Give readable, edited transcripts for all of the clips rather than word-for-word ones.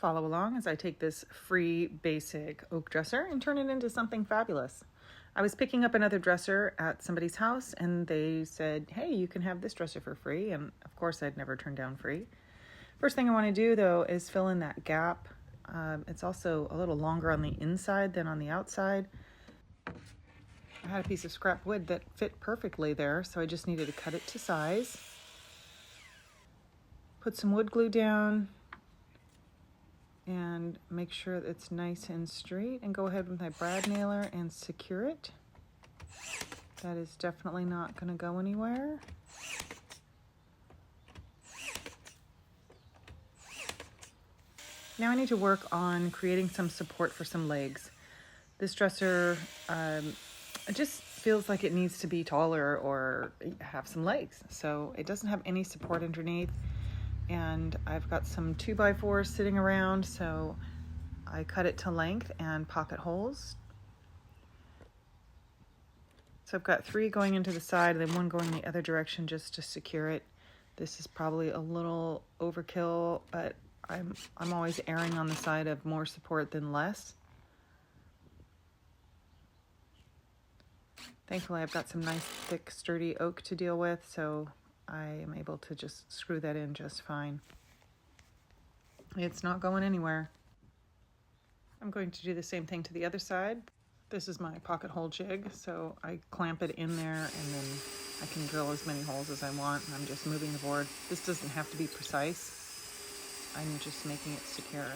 Follow along as I take this free basic oak dresser and turn it into something fabulous. I was picking up another dresser at somebody's house and they said, hey, you can have this dresser for free. And of course I'd never turn down free. First thing I want to do though is fill in that gap. It's also a little longer on the inside than on the outside. I had a piece of scrap wood that fit perfectly there, so I just needed to cut it to size. Put some wood glue down and make sure that it's nice and straight, and go ahead with my brad nailer and secure it. That is definitely not going to go anywhere. Now I need to work on creating some support for some legs. This dresser it just feels like it needs to be taller or have some legs, so it doesn't have any support underneath. And I've got some 2x4s sitting around, so I cut it to length and pocket holes. So I've got 3 going into the side and then 1 going the other direction just to secure it. This is probably a little overkill, but I'm always erring on the side of more support than less. Thankfully, I've got some nice, thick, sturdy oak to deal with, so I am able to just screw that in just fine. It's not going anywhere. I'm going to do the same thing to the other side. This is my pocket hole jig, so I clamp it in there and then I can drill as many holes as I want. I'm just moving the board. This doesn't have to be precise. I'm just making it secure.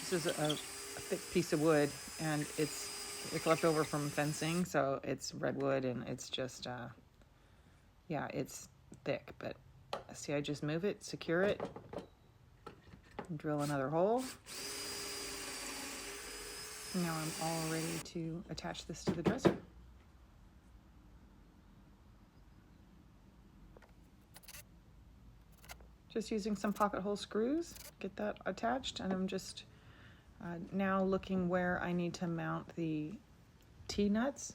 This is a thick piece of wood, and it's left over from fencing, so it's redwood, and it's just yeah, it's thick, but see, I just move it, secure it, drill another hole. Now I'm all ready to attach this to the dresser. Just using some pocket hole screws, get that attached, and I'm just now looking where I need to mount the T-nuts.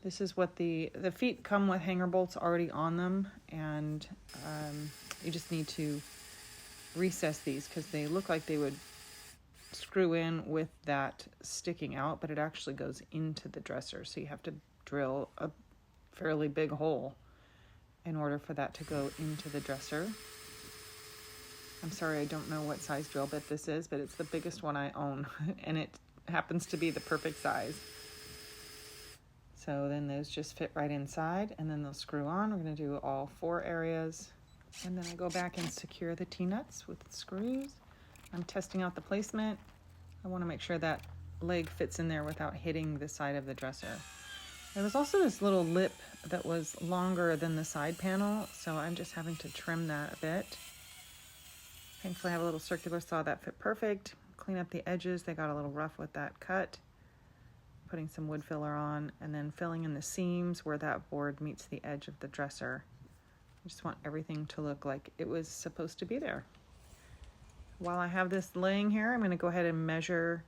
This is what the feet come with hanger bolts already on them, and you just need to recess these because they look like they would screw in with that sticking out, but it actually goes into the dresser, so you have to drill a fairly big hole in order for that to go into the dresser. I'm sorry, I don't know what size drill bit this is, but it's the biggest one I own, and it happens to be the perfect size. So then those just fit right inside, and then they'll screw on. We're going to do all 4 areas, and then I go back and secure the T-nuts with the screws. I'm testing out the placement. I want to make sure that leg fits in there without hitting the side of the dresser. There was also this little lip that was longer than the side panel, so I'm just having to trim that a bit. Thankfully I have a little circular saw that fit perfect. Clean up the edges, they got a little rough with that cut. Putting some wood filler on, and then filling in the seams where that board meets the edge of the dresser. I just want everything to look like it was supposed to be there. While I have this laying here, I'm going to go ahead and measure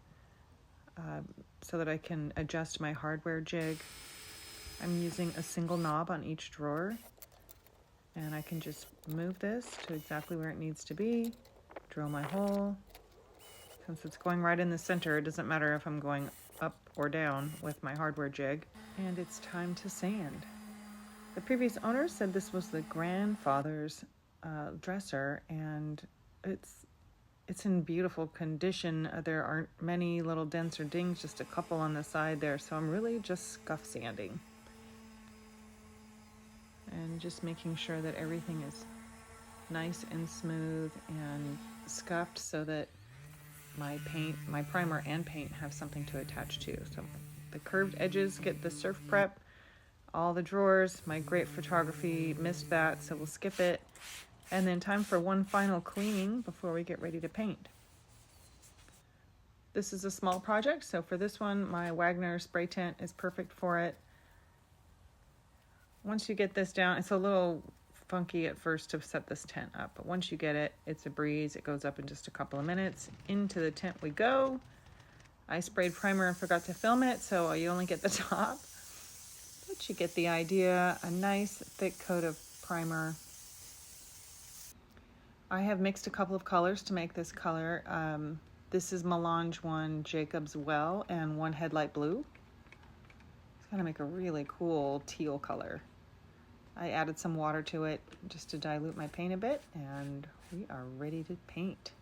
so that I can adjust my hardware jig. I'm using a single knob on each drawer, and I can just move this to exactly where it needs to be, drill my hole. Since it's going right in the center, it doesn't matter if I'm going up or down with my hardware jig. And it's time to sand. The previous owner said this was the grandfather's dresser, and it's in beautiful condition. There aren't many little dents or dings, just a couple on the side there, so I'm really just scuff sanding and just making sure that everything is nice and smooth and scuffed so that my paint, my primer and paint have something to attach to. So the curved edges get the Surfprep. All the drawers, my great photography missed that, so we'll skip it. And then time for one final cleaning before we get ready to paint. This is a small project, so for this one, my Wagner spray tent is perfect for it. Once you get this down, it's a little funky at first to set this tent up, but once you get it, it's a breeze. It goes up in just a couple of minutes. Into the tent we go. I sprayed primer and forgot to film it, so you only get the top, but you get the idea. A nice thick coat of primer. I have mixed a couple of colors to make this color. This is Melange ONE Jacob's Well and One Headlight Blue. It's gonna make a really cool teal color. I added some water to it just to dilute my paint a bit, and we are ready to paint.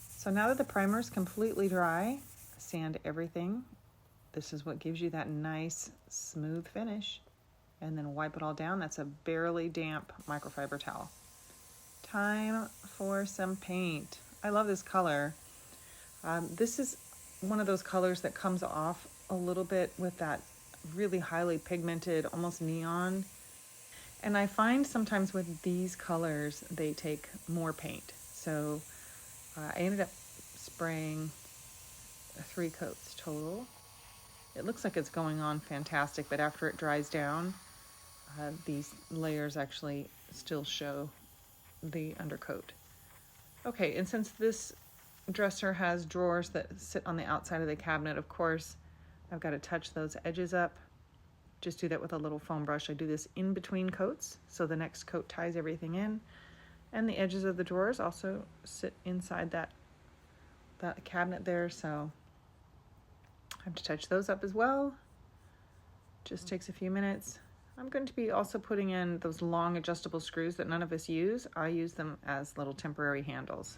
So now that the primer is completely dry, sand everything. This is what gives you that nice smooth finish. And then wipe it all down. That's a barely damp microfiber towel. Time for some paint. I love this color. This is one of those colors that comes off a little bit with that really highly pigmented, almost neon. And I find sometimes with these colors, they take more paint. So I ended up spraying 3 coats total. It looks like it's going on fantastic, but after it dries down, these layers actually still show the undercoat. Okay, and since this dresser has drawers that sit on the outside of the cabinet, of course, I've got to touch those edges up. Just do that with a little foam brush. I do this in between coats, so the next coat ties everything in. And the edges of the drawers also sit inside that cabinet there, so I have to touch those up as well. Just takes a few minutes. I'm going to be also putting in those long adjustable screws that none of us use. I use them as little temporary handles.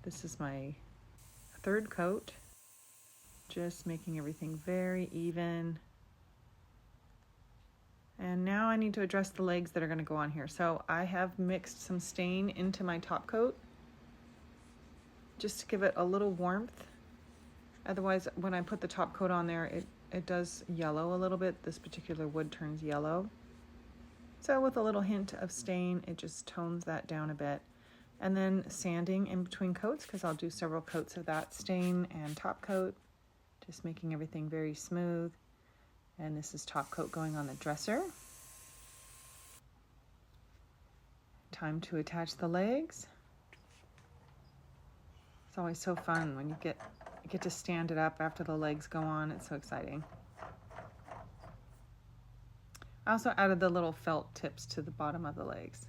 This is my 3rd coat. Just making everything very even. And now I need to address the legs that are going to go on here. So I have mixed some stain into my top coat just to give it a little warmth. Otherwise, when I put the top coat on there, it does yellow a little bit. This particular wood turns yellow. So with a little hint of stain, it just tones that down a bit. And then sanding in between coats, because I'll do several coats of that stain and top coat. Just making everything very smooth. And this is top coat going on the dresser. Time to attach the legs. It's always so fun when you get to stand it up after the legs go on. It's so exciting. I also added the little felt tips to the bottom of the legs.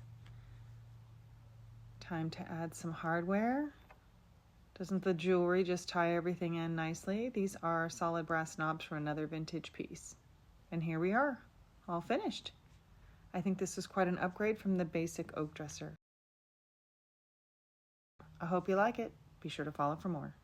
Time to add some hardware. Doesn't the jewelry just tie everything in nicely? These are solid brass knobs for another vintage piece. And here we are, all finished. I think this is quite an upgrade from the basic oak dresser. I hope you like it. Be sure to follow for more.